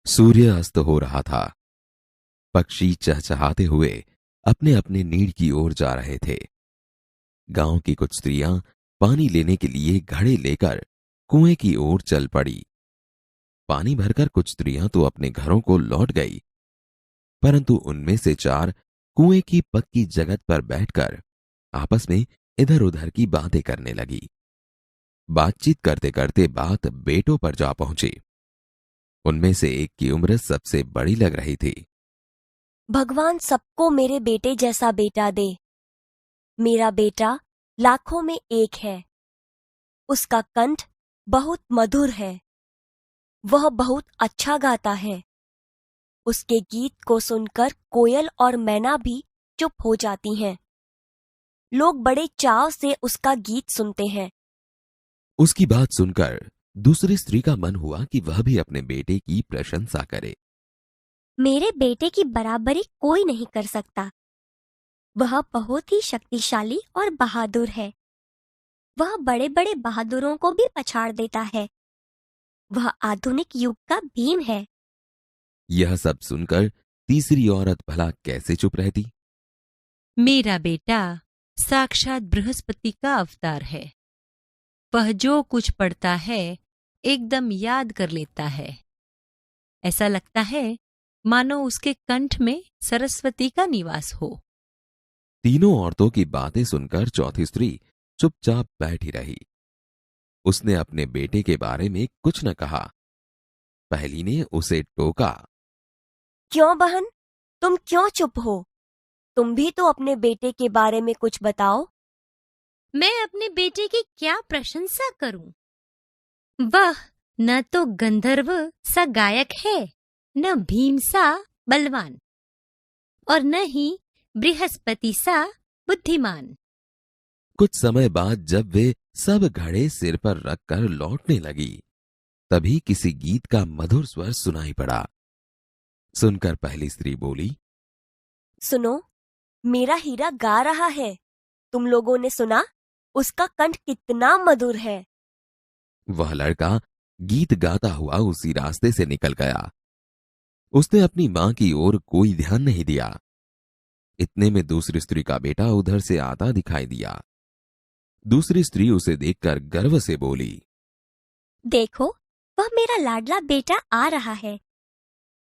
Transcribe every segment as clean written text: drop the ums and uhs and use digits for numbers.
सूर्य अस्त हो रहा था। पक्षी चहचहाते हुए अपने अपने नीड़ की ओर जा रहे थे। गांव की कुछ स्त्रियां पानी लेने के लिए घड़े लेकर कुएं की ओर चल पड़ी। पानी भरकर कुछ स्त्रियां तो अपने घरों को लौट गई, परंतु उनमें से चार कुएं की पक्की जगत पर बैठकर आपस में इधर उधर की बातें करने लगी। बातचीत करते करते बात बेटों पर जा पहुंची। उनमें से एक की उम्र सबसे बड़ी लग रही थी। भगवान सबको मेरे बेटे जैसा बेटा दे। मेरा बेटा लाखों में एक है। उसका कंठ बहुत मधुर है। वह बहुत अच्छा गाता है। उसके गीत को सुनकर कोयल और मैना भी चुप हो जाती हैं। लोग बड़े चाव से उसका गीत सुनते हैं। उसकी बात सुनकर दूसरी स्त्री का मन हुआ कि वह भी अपने बेटे की प्रशंसा करे। मेरे बेटे की बराबरी कोई नहीं कर सकता। वह बहुत ही शक्तिशाली और बहादुर है। वह बड़े बड़े बहादुरों को भी पछाड़ देता है। वह आधुनिक युग का भीम है। यह सब सुनकर तीसरी औरत भला कैसे चुप रहती। मेरा बेटा साक्षात बृहस्पति का अवतार है। वह जो कुछ पढ़ता है एकदम याद कर लेता है। ऐसा लगता है मानो उसके कंठ में सरस्वती का निवास हो। तीनों औरतों की बातें सुनकर चौथी स्त्री चुपचाप बैठी रही। उसने अपने बेटे के बारे में कुछ न कहा। पहली ने उसे टोका। क्यों बहन, तुम क्यों चुप हो? तुम भी तो अपने बेटे के बारे में कुछ बताओ। मैं अपने बेटे की क्या प्रशंसा करूं? वह न तो गंधर्व सा गायक है, न भीम सा बलवान, और न ही बृहस्पति सा बुद्धिमान। कुछ समय बाद जब वे सब घड़े सिर पर रखकर लौटने लगी, तभी किसी गीत का मधुर स्वर सुनाई पड़ा। सुनकर पहली स्त्री बोली, सुनो, मेरा हीरा गा रहा है। तुम लोगों ने सुना? उसका कंठ कितना मधुर है। वह लड़का गीत गाता हुआ उसी रास्ते से निकल गया। उसने अपनी मां की ओर कोई ध्यान नहीं दिया। इतने में दूसरी स्त्री का बेटा उधर से आता दिखाई दिया। दूसरी स्त्री उसे देखकर गर्व से बोली, देखो, वह मेरा लाडला बेटा आ रहा है।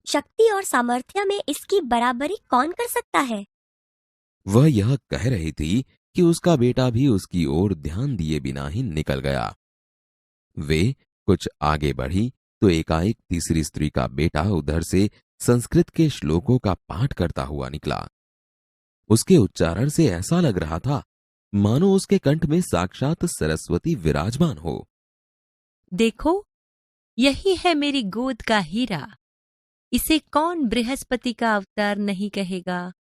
शक्ति और सामर्थ्य में इसकी बराबरी कौन कर सकता है? वह यह कह रही थी कि उसका बेटा भी उसकी ओर ध्यान दिए बिना ही निकल गया। वे कुछ आगे बढ़ी तो एकाएक तीसरी स्त्री का बेटा उधर से संस्कृत के श्लोकों का पाठ करता हुआ निकला। उसके उच्चारण से ऐसा लग रहा था मानो उसके कंठ में साक्षात सरस्वती विराजमान हो। देखो, यही है मेरी गोद का हीरा। इसे कौन बृहस्पति का अवतार नहीं कहेगा?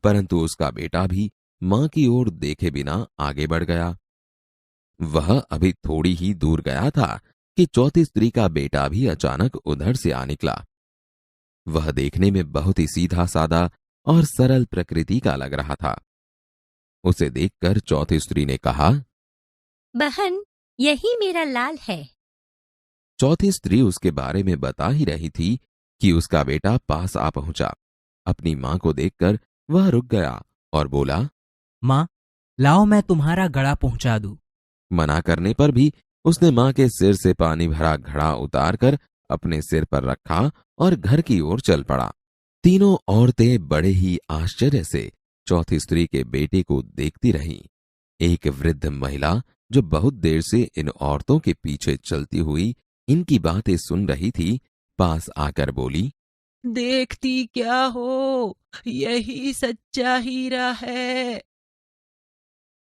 परंतु उसका बेटा भी मां की ओर देखे बिना आगे बढ़ गया। वह अभी थोड़ी ही दूर गया था कि चौथी स्त्री का बेटा भी अचानक उधर से आ निकला। वह देखने में बहुत ही सीधा सादा और सरल प्रकृति का लग रहा था। उसे देखकर चौथी स्त्री ने कहा, बहन, यही मेरा लाल है। चौथी स्त्री उसके बारे में बता ही रही थी कि उसका बेटा पास आ पहुंचा। अपनी मां को देखकर वह रुक गया और बोला, मां, लाओ मैं तुम्हारा घड़ा पहुंचा दूं। मना करने पर भी उसने मां के सिर से पानी भरा घड़ा उतारकर अपने सिर पर रखा और घर की ओर चल पड़ा। तीनों औरतें बड़े ही आश्चर्य से चौथी स्त्री के बेटे को देखती रहीं। एक वृद्ध महिला जो बहुत देर से इन औरतों के पीछे चलती हुई इनकी बातें सुन रही थी, पास आकर बोली, देखती क्या हो, यही सच्चा हीरा है।